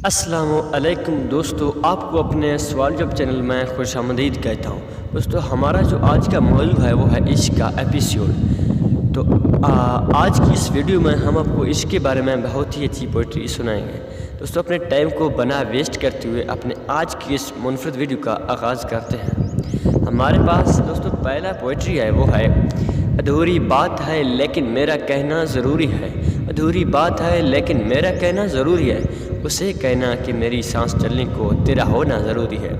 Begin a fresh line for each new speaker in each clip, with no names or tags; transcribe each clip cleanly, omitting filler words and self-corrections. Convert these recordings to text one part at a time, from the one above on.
السلام علیکم دوستو، آپ کو اپنے سوال جواب چینل میں خوش آمدید کہتا ہوں۔ دوستو ہمارا جو آج کا موضوع ہے وہ ہے عشق کا ایپیسوڈ۔ تو آج کی اس ویڈیو میں ہم آپ کو عشق کے بارے میں بہت ہی اچھی پوئٹری سنائیں گے۔ دوستو اپنے ٹائم کو بنا ویسٹ کرتے ہوئے اپنے آج کی اس منفرد ویڈیو کا آغاز کرتے ہیں۔ ہمارے پاس دوستو پہلا پوئٹری ہے، وہ ہے ادھوری بات ہے لیکن میرا کہنا ضروری ہے۔ ادھوری بات ہے لیکن میرا کہنا ضروری ہے، اسے کہنا کہ میری سانس چلنے کو تیرا ہونا ضروری ہے۔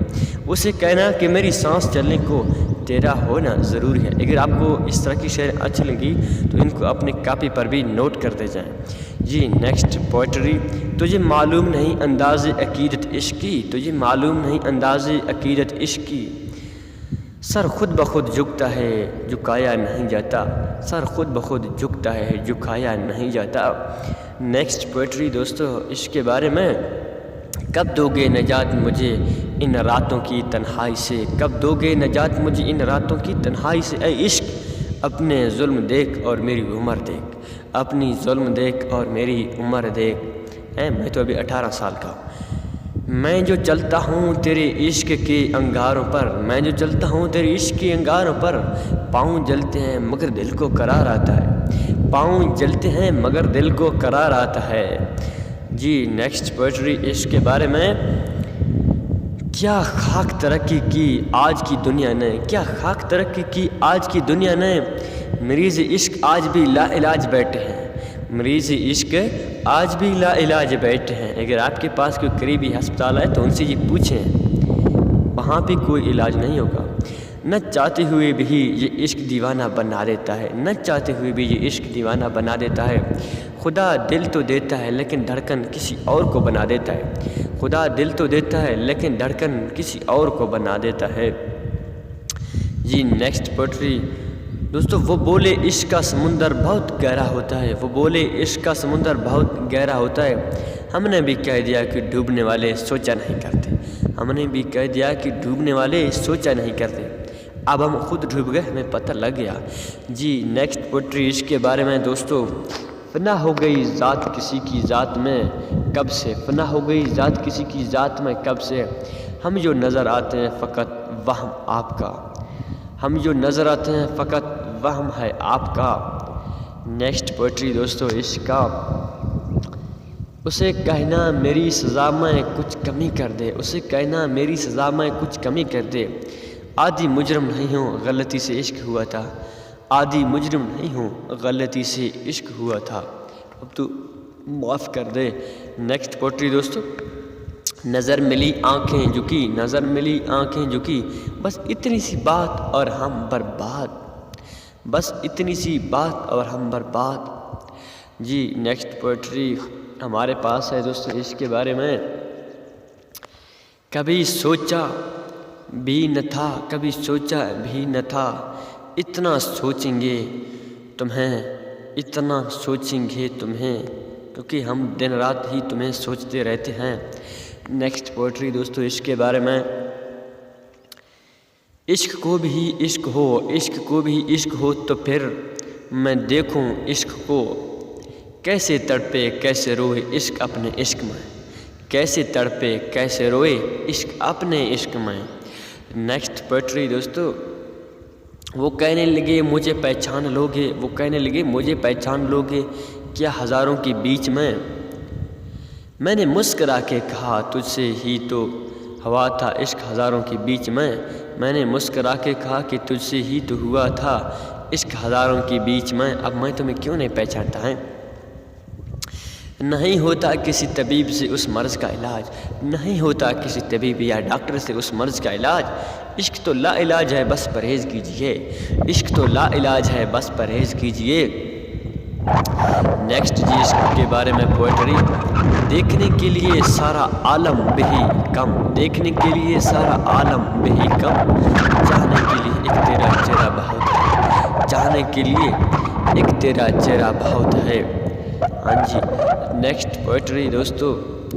اسے کہنا کہ میری سانس چلنے کو تیرا ہونا ضروری ہے۔ اگر آپ کو اس طرح کی شعر اچھی لگی تو ان کو اپنی کاپی پر بھی نوٹ کرتے جائیں۔ جی نیکسٹ پوئٹری۔ تجھے معلوم نہیں انداز عقیدت عشق کی، تجھے معلوم نہیں انداز عقیدت عشق کی، سر خود بخود جھکتا ہے جھکایا نہیں جاتا، سر خود بخود جھکتا ہے جھکایا نہیں جاتا۔ نیکسٹ پوئٹری دوستو عشق کے بارے میں۔ کب دو گے نجات مجھے ان راتوں کی تنہائی سے، کب دو گے نجات مجھے ان راتوں کی تنہائی سے، اے عشق اپنے ظلم دیکھ اور میری عمر دیکھ، اپنی ظلم دیکھ اور میری عمر دیکھ۔ میں تو ابھی 18 سال کا ہوں۔ میں جو چلتا ہوں تیرے عشق کے انگاروں پر، میں جو چلتا ہوں تیرے عشق کے انگاروں پر، پاؤں جلتے ہیں مگر دل کو قرار آتا ہے، پاؤں جلتے ہیں مگر دل کو قرار آتا ہے۔ جی نیکسٹ پوئٹری عشق کے بارے میں۔ کیا خاک ترقی کی آج کی دنیا نے، کیا خاک ترقی کی آج کی دنیا نے، مریض عشق آج بھی لا علاج بیٹھے ہیں، مریض عشق آج بھی لا علاج بیٹھے ہیں۔ اگر آپ کے پاس کوئی قریبی ہسپتال ہے تو ان سے یہ پوچھیں، وہاں پہ کوئی علاج نہیں ہوگا۔ نہ چاہتے ہوئے بھی یہ عشق دیوانہ بنا دیتا ہے، نہ چاہتے ہوئے بھی یہ عشق دیوانہ بنا دیتا ہے۔ خدا دل تو دیتا ہے لیکن دھڑکن کسی اور کو بنا دیتا ہے، خدا دل تو دیتا ہے لیکن دھڑکن کسی اور کو بنا دیتا ہے۔ جی نیکسٹ پوئٹری دوستو۔ وہ بولے عشق کا سمندر بہت گہرا ہوتا ہے، وہ بولے عشق کا سمندر بہت گہرا ہوتا ہے، ہم نے بھی کہہ دیا کہ ڈوبنے والے سوچا نہیں کرتے، ہم نے بھی کہہ دیا کہ ڈوبنے والے سوچا نہیں کرتے، اب ہم خود ڈوب گئے ہمیں پتہ لگ گیا۔ جی نیکسٹ پوئٹری عشق کے بارے میں دوستو۔ فنا ہو گئی ذات کسی کی ذات میں کب سے، فنا ہو گئی ذات کسی کی ذات میں کب سے، ہم جو نظر آتے ہیں فقط وہم آپ کا، ہم جو نظر آتے ہیں فقط وہم ہے آپ کا۔ نیکسٹ پوئٹری دوستو عشق کا۔ اسے کہنا میری سزا میں کچھ کمی کر دے، اسے کہنا میری سزا میں کچھ کمی کر دے، عادی مجرم نہیں ہوں غلطی سے عشق ہوا تھا، عادی مجرم نہیں ہوں غلطی سے عشق ہوا تھا، اب تو معاف کر دے۔ نیکسٹ پوئٹری دوستو۔ نظر ملی آنکھیں جھکی، نظر ملی آنکھیں جھکی، بس اتنی سی بات اور ہم برباد، بس اتنی سی بات اور ہم برباد۔ جی نیکسٹ پوئٹری ہمارے پاس ہے دوستو عشق کے بارے میں۔ کبھی سوچا بھی نہ تھا، کبھی سوچا بھی نہ تھا، اتنا سوچیں گے تمہیں، اتنا سوچیں گے تمہیں، کیونکہ ہم دن رات ہی تمہیں سوچتے رہتے ہیں۔ نیکسٹ پوئٹری دوستو عشق کے بارے میں۔ عشق کو بھی عشق ہو، عشق کو بھی عشق ہو تو پھر میں دیکھوں عشق کو، کیسے تڑپے کیسے روئے عشق اپنے عشق میں، کیسے تڑپے کیسے روئے عشق اپنے عشق میں۔ نیکسٹ پوئٹری دوستو۔ وہ کہنے لگے مجھے پہچان لوگے، وہ کہنے لگے مجھے پہچان لوگے کیا ہزاروں کے بیچ میں نے مسکرا کے کہا تجھ سے ہی تو ہوا تھا عشق ہزاروں کے بیچ میں نے مسکرا کے کہا کہ تجھ سے ہی تو ہوا تھا عشق ہزاروں کے بیچ میں، اب میں تمہیں کیوں نہیں پہچانتا ہے۔ نہیں ہوتا کسی طبیب سے اس مرض کا علاج، نہیں ہوتا کسی طبیب یا ڈاکٹر سے اس مرض کا علاج، عشق تو لا علاج ہے بس پرہیز کیجئے، عشق تو لا علاج ہے بس پرہیز کیجئے۔ نیکسٹ جی عشق کے بارے میں پوئٹری۔ دیکھنے کے لیے سارا عالم بہی کم، دیکھنے کے لیے سارا عالم بہی کم، چاہنے کے لیے ایک تیرا چہرہ بہت ہے، چاہنے کے لیے ایک تیرا چہرہ بہت ہے۔ ہاں جی نیکسٹ پوئٹری دوستو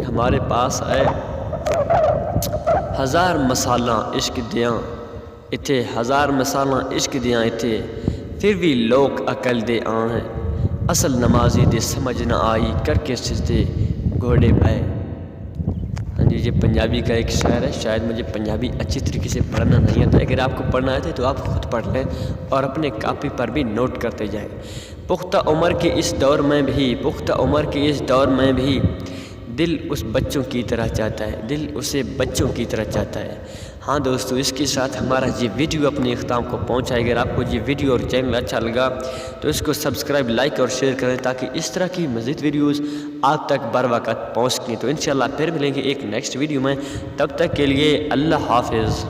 ہمارے پاس ہے۔ ہزار مسالاں عشق دیاں اتھے، ہزار مسالاں عشق دیاں اتھے، پھر بھی لوگ عقل دے آئیں، اصل نمازی دے سمجھ نہ آئی کر کے سجدے گھوڑے پہ۔ یہ پنجابی کا ایک شاعر ہے، شاید مجھے پنجابی اچھی طریقے سے پڑھنا نہیں آتا، اگر آپ کو پڑھنا آتا ہے تو آپ خود پڑھ لیں اور اپنے کاپی پر بھی نوٹ کرتے جائیں۔ پختہ عمر کے اس دور میں بھی دل اس بچوں کی طرح چاہتا ہے، دل اسے بچوں کی طرح چاہتا ہے۔ ہاں دوستو، اس کے ساتھ ہمارا یہ ویڈیو اپنے اختتام کو پہنچائے۔ اگر آپ کو یہ ویڈیو اور چینل اچھا لگا تو اس کو سبسکرائب، لائک اور شیئر کریں تاکہ اس طرح کی مزید ویڈیوز آپ تک بر وقت پہنچ سکیں۔ تو انشاءاللہ پھر ملیں گے ایک نیکسٹ ویڈیو میں، تب تک کے لیے اللہ حافظ۔